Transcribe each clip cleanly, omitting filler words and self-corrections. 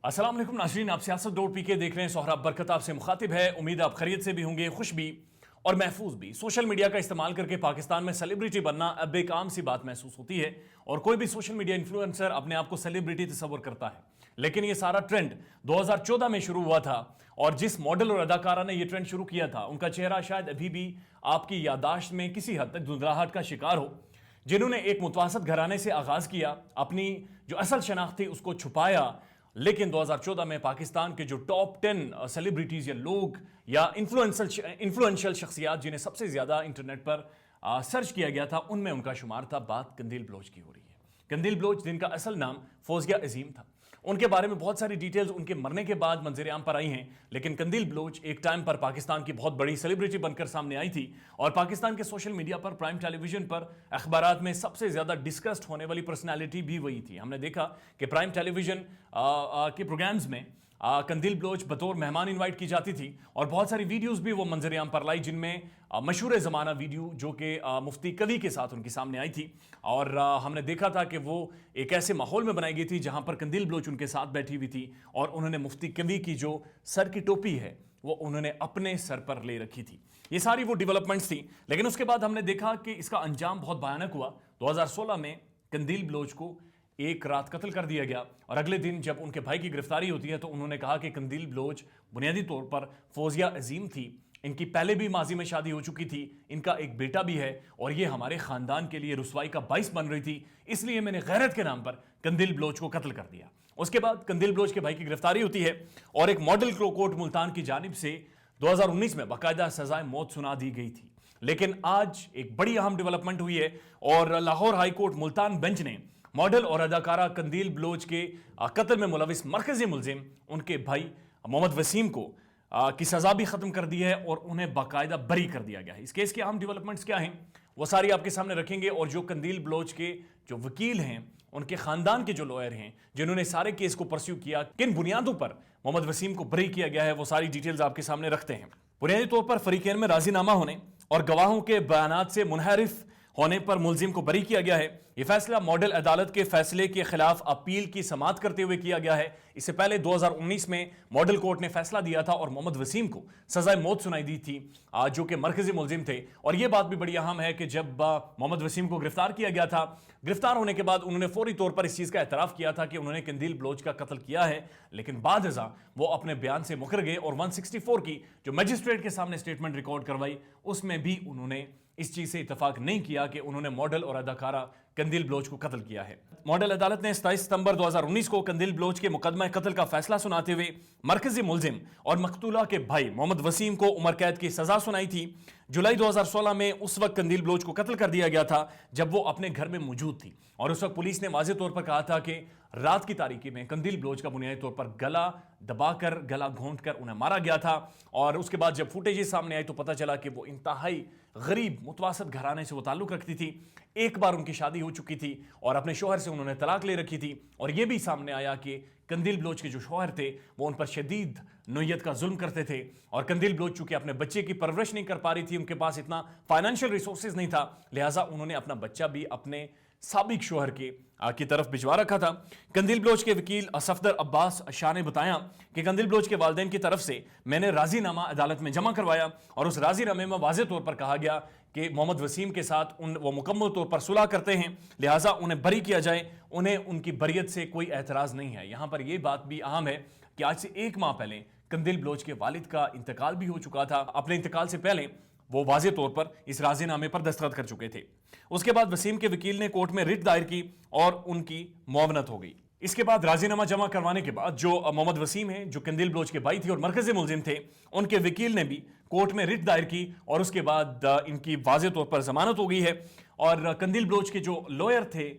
अस्सलाम वालेकुम नाज़रीन, आप सियासत डॉट पी के देख रहे हैं। सोहराब बरकत आपसे मुखातिब है। उम्मीद आप खैरियत से भी होंगे, खुश भी और महफूज भी। सोशल मीडिया का इस्तेमाल करके पाकिस्तान में सेलिब्रिटी बनना अब एक आम सी बात महसूस होती है और कोई भी सोशल मीडिया इन्फ्लुएंसर अपने आप को सेलिब्रिटी तस्वर करता है। लेकिन ये सारा ट्रेंड 2014 में शुरू हुआ था और जिस मॉडल और अदाकारा ने यह ट्रेंड शुरू किया था, उनका चेहरा शायद अभी भी आपकी याददाश्त में किसी हद तक धुंधलाहट का शिकार हो। जिन्होंने एक मुतवासत घराने से आगाज किया, अपनी जो असल शनाख्त थी उसको छुपाया, लेकिन 2014 में पाकिस्तान के जो टॉप 10 सेलिब्रिटीज या लोग या इन्फ्लुएंशियल शख्सियात जिन्हें सबसे ज्यादा इंटरनेट पर सर्च किया गया था, उनमें उनका शुमार था। बात कंदील बलोच की हो रही है। कंदील बलोच, जिनका असल नाम फौजिया अजीम था, उनके बारे में बहुत सारी डिटेल्स उनके मरने के बाद मंजर आम पर आई हैं। लेकिन कंदील बलोच एक टाइम पर पाकिस्तान की बहुत बड़ी सेलिब्रिटी बनकर सामने आई थी और पाकिस्तान के सोशल मीडिया पर, प्राइम टेलीविजन पर, अखबारात में सबसे ज्यादा डिस्कस्ड होने वाली पर्सनैलिटी भी वही थी। हमने देखा कि प्राइम टेलीविजन के प्रोग्राम्स में कंदील बलोच बतौर मेहमान इनवाइट की जाती थी और बहुत सारी वीडियोस भी वो मंजर आम पर लाई, जिनमें मशहूर ज़माना वीडियो जो कि मुफ्ती कवी के साथ उनकी सामने आई थी। और हमने देखा था कि वो एक ऐसे माहौल में बनाई गई थी जहां पर कंदील बलोच उनके साथ बैठी हुई थी और उन्होंने मुफ्ती कवी की जो सर की टोपी है वो उन्होंने अपने सर पर ले रखी थी। ये सारी वो डेवलपमेंट्स थी। लेकिन उसके बाद हमने देखा कि इसका अंजाम बहुत भयानक हुआ। 2016 में कंदील बलोच को एक रात कत्ल कर दिया गया और अगले दिन जब उनके भाई की गिरफ्तारी होती है तो उन्होंने कहा कि कंदील बलोच बुनियादी तौर पर फौजिया अजीम थी, इनकी पहले भी माजी में शादी हो चुकी थी, इनका एक बेटा भी है और ये हमारे खानदान के लिए रुसवाई का बाइस बन रही थी, इसलिए मैंने गैरत के नाम पर कंदील बलोच को कत्ल कर दिया। उसके बाद कंदील बलोच के भाई की गिरफ्तारी होती है और एक मॉडल कोर्ट मुल्तान की जानिब से 2019 में बाकायदा सजाए मौत सुना दी गई थी। लेकिन आज एक बड़ी अहम डेवलपमेंट हुई है और Lahore high court Multan bench ने मॉडल और अदाकारा कंदील बलोच के कत्ल में मुलविस मरकजी मुलजिम उनके भाई मोहम्मद वसीम को की सजा भी खत्म कर दी है और उन्हें बाकायदा बरी कर दिया गया है। इस केस के अहम डेवलपमेंट्स क्या हैं वो सारी आपके सामने रखेंगे और जो कंदील बलोच के जो वकील हैं, उनके खानदान के जो लॉयर हैं जिन्होंने सारे केस को परस्यू किया, किन बुनियादों पर मोहम्मद वसीम को बरी किया गया है, वो सारी डिटेल्स आपके सामने रखते हैं। बुनियादी तौर पर फरीकैन में राजीनामा होने और गवाहों के बयानात से मुनहरिफ होने पर मुलजिम को बरी किया गया है। यह फैसला मॉडल अदालत के फैसले के खिलाफ अपील की समाअत करते हुए किया गया है। इससे पहले 2019 में मॉडल कोर्ट ने फैसला दिया था और मोहम्मद वसीम को सजाए मौत सुनाई दी थी, जो कि मरकजी मुलजिम थे। और यह बात भी बड़ी अहम है कि जब मोहम्मद वसीम को गिरफ्तार किया गया था, गिरफ्तार होने के बाद उन्होंने फौरी तौर पर इस चीज का एतराफ किया था कि उन्होंने कंदील बलोच का कत्ल किया है। लेकिन बाद अज़ा वो अपने बयान से मुकर गए और 164 की जो मजिस्ट्रेट के सामने स्टेटमेंट रिकॉर्ड करवाई, उसमें भी उन्होंने इस चीज से इत्तेफाक नहीं किया कि उन्होंने मॉडल और अदाकारा कंदील बलोच को कत्ल किया है। मॉडल अदालत ने 27 सितंबर 2019 को कंदील बलोच के मुकदमा कत्ल का फैसला सुनाते हुए मरकजी मुलजिम और मकतूला के भाई मोहम्मद वसीम को उम्र कैद की सजा सुनाई थी। जुलाई 2016 में उस वक्त कंदील बलोच को कत्ल कर दिया गया था जब वो अपने घर में मौजूद थी और उस वक्त पुलिस ने वाज़ेह तौर पर कहा था कि रात की तारीकी में कंदील बलोच का बुनियादी तौर पर गला दबाकर, गला घोंट कर उन्हें मारा गया था। और उसके बाद जब फुटेज सामने आई तो पता चला कि वो इंतहाई गरीब मुतवासत घराने से वो ताल्लुक रखती थी। एक बार उनकी शादी हो चुकी थी और अपने शोहर से उन्होंने तलाक ले रखी थी। और यह भी सामने आया कि कंदील बलोच के जो शोहर थे वो उन पर शदीद नोयत का जुल्म करते थे और कंदील बलोच चूंकि अपने बच्चे की परवरिश नहीं कर पा रही थी, उनके पास इतना फाइनेंशियल रिसोर्सेज नहीं था, लिहाजा उन्होंने अपना बच्चा भी अपने साबिक शोहर की तरफ भिजवा रखा था। कंदील बलोच के वकील सफदर अब्बास शाह ने बताया कि कंदील बलोच के वालिदैन की तरफ से मैंने राजीनामा अदालत में जमा करवाया और उस राजीनामे में वाज़ेह तौर पर कहा गया कि मोहम्मद वसीम के साथ वो मुकम्मल तौर पर सुलह करते हैं, लिहाजा उन्हें बरी किया जाए, उन्हें उनकी बरियत से कोई एतराज़ नहीं है। यहाँ पर यह बात भी अहम है कि आज से 1 माह पहले कंदील बलोच के वालिद का इंतकाल भी हो चुका था। अपने इंतकाल से पहले वो वाज़ेह तौर पर इस राजीनामे पर दस्तखत कर चुके थे। उसके बाद वसीम के वकील ने कोर्ट में रिट दायर की और उनकी मुआवनत हो गई। इसके बाद राजीनामा जमा करवाने के बाद जो मोहम्मद वसीम हैं, जो कंदील बलोच के भाई थे और मरकजी मुलजिम थे, उनके वकील ने भी कोर्ट में रिट दायर की और उसके बाद इनकी वाज़ेह तौर पर जमानत हो गई है। और कंदील बलोच के जो लॉयर थे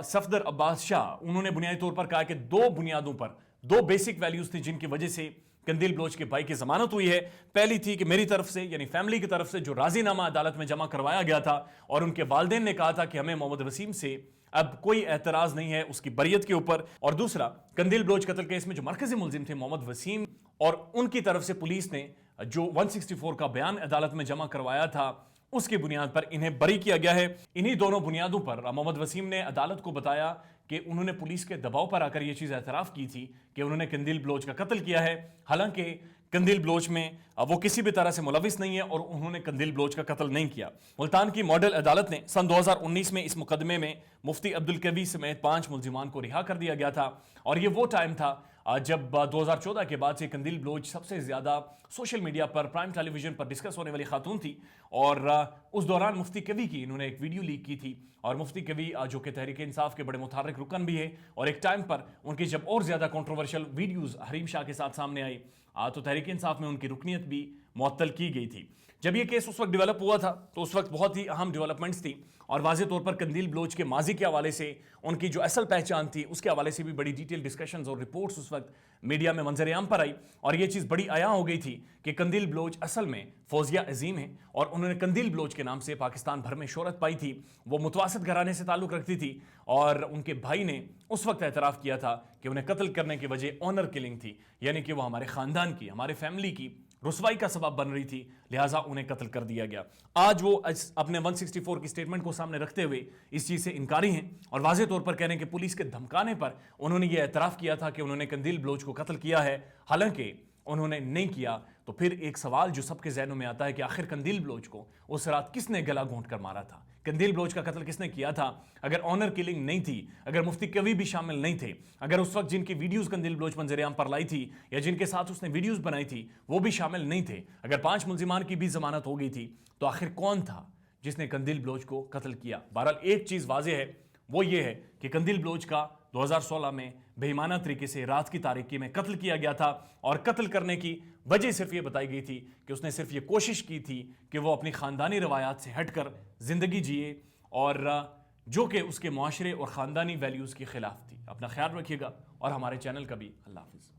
सफदर अब्बास शाह, उन्होंने बुनियादी तौर पर कहा कि 2 बुनियादों पर 2 बेसिक वैल्यूज थी जिनकी वजह से कंदील बलोच के भाई की जमानत हुई है। पहली थी कि मेरी तरफ से यानी फैमिली की तरफ से जो राजीनामा अदालत में जमा करवाया गया था और उनके वालिदैन ने कहा था कि हमें मोहम्मद वसीम से अब कोई एतराज नहीं है उसकी बरियत के ऊपर। और दूसरा, कंदील बलोच कत्ल केस में जो मरकजी मुलजिम थे मोहम्मद वसीम और उनकी तरफ से पुलिस ने जो 164 का बयान अदालत में जमा करवाया था اس کی بنیاد پر انہیں بری کیا گیا ہے۔ انہی دونوں بنیادوں پر محمد وسیم نے عدالت کو بتایا کہ انہوں نے پولیس کے دباؤ پر آ کر یہ چیز اعتراف کی تھی کہ انہوں نے قندیل بلوچ کا قتل کیا ہے، حالانکہ قندیل بلوچ میں وہ کسی بھی طرح سے ملوث نہیں ہے اور انہوں نے قندیل بلوچ کا قتل نہیں کیا۔ ملتان کی ماڈل عدالت نے سن 2019 میں اس مقدمے میں مفتی عبدالقوی سمیت 5 ملزمان کو رہا کر دیا گیا تھا، اور یہ وہ ٹائم تھا جب 2014 کے بعد سے قندیل بلوچ سب سے زیادہ سوشل میڈیا پر پرائم ٹیلی ویژن پر ڈسکس ہونے والی خاتون تھی، اور اس دوران مفتی قوی کی انہوں نے ایک ویڈیو لیک کی تھی، اور مفتی قوی جو کہ تحریک انصاف کے بڑے متحرک رکن بھی ہے، اور ایک ٹائم پر ان کی جب اور زیادہ کنٹروورشل ویڈیوز حریم شاہ کے ساتھ سامنے آئی تو تحریک انصاف میں ان کی رکنیت بھی معطل کی گئی تھی۔ جب یہ کیس اس وقت ڈیولپ ہوا تھا تو اس وقت بہت ہی اہم ڈیولپمنٹس تھی، اور واضح طور پر قندیل بلوچ کے ماضی کے حوالے سے ان کی جو اصل پہچان تھی اس کے حوالے سے بھی بڑی ڈیٹیل ڈسکشنز اور رپورٹس اس وقت میڈیا میں منظر عام پر آئی، اور یہ چیز بڑی عیاں ہو گئی تھی کہ قندیل بلوچ اصل میں فوزیہ عظیم ہیں، اور انہوں نے قندیل بلوچ کے نام سے پاکستان بھر میں شہرت پائی تھی۔ وہ متوسط گھرانے سے تعلق رکھتی تھی، اور ان کے بھائی نے اس وقت اعتراف کیا تھا کہ انہیں قتل کرنے کی وجہ آنر کلنگ تھی، یعنی کہ وہ ہمارے خاندان کی، ہمارے فیملی کی رسوائی کا سبب بن رہی تھی، لہٰذا انہیں قتل کر دیا گیا۔ آج وہ اپنے 164 کی سٹیٹمنٹ کو سامنے رکھتے ہوئے اس چیز سے انکاری ہیں، اور واضح طور پر کہہ رہے ہیں کہ پولیس کے دھمکانے پر انہوں نے یہ اعتراف کیا تھا کہ انہوں نے قندیل بلوچ کو قتل کیا ہے، حالانکہ انہوں نے نہیں کیا۔ تو پھر ایک سوال جو سب کے ذہنوں میں آتا ہے کہ آخر قندیل بلوچ کو اس رات کس نے گلا گھونٹ کر مارا تھا؟ قندیل بلوچ کا قتل کس نے کیا تھا؟ اگر آنر کلنگ نہیں تھی، اگر مفتی قوی بھی شامل نہیں تھے، اگر اس وقت جن کی ویڈیوز قندیل بلوچ منظر عام پر لائی تھی یا جن کے ساتھ اس نے ویڈیوز بنائی تھی وہ بھی شامل نہیں تھے، اگر 5 ملزمان کی بھی ضمانت ہو گئی تھی، تو آخر کون تھا جس نے قندیل بلوچ کو قتل کیا؟ بہرحال ایک چیز واضح ہے، وہ یہ ہے کہ قندیل بلوچ کا 2016 میں بے ایمانہ طریقے سے رات کی تاریکی میں قتل کیا گیا تھا، اور قتل کرنے کی وجہ صرف یہ بتائی گئی تھی کہ اس نے صرف یہ کوشش کی تھی کہ وہ اپنی خاندانی روایات سے ہٹ کر زندگی جیے، اور جو کہ اس کے معاشرے اور خاندانی ویلیوز کے خلاف تھی۔ اپنا خیال رکھیے گا، اور ہمارے چینل کا بھی اللہ حافظ۔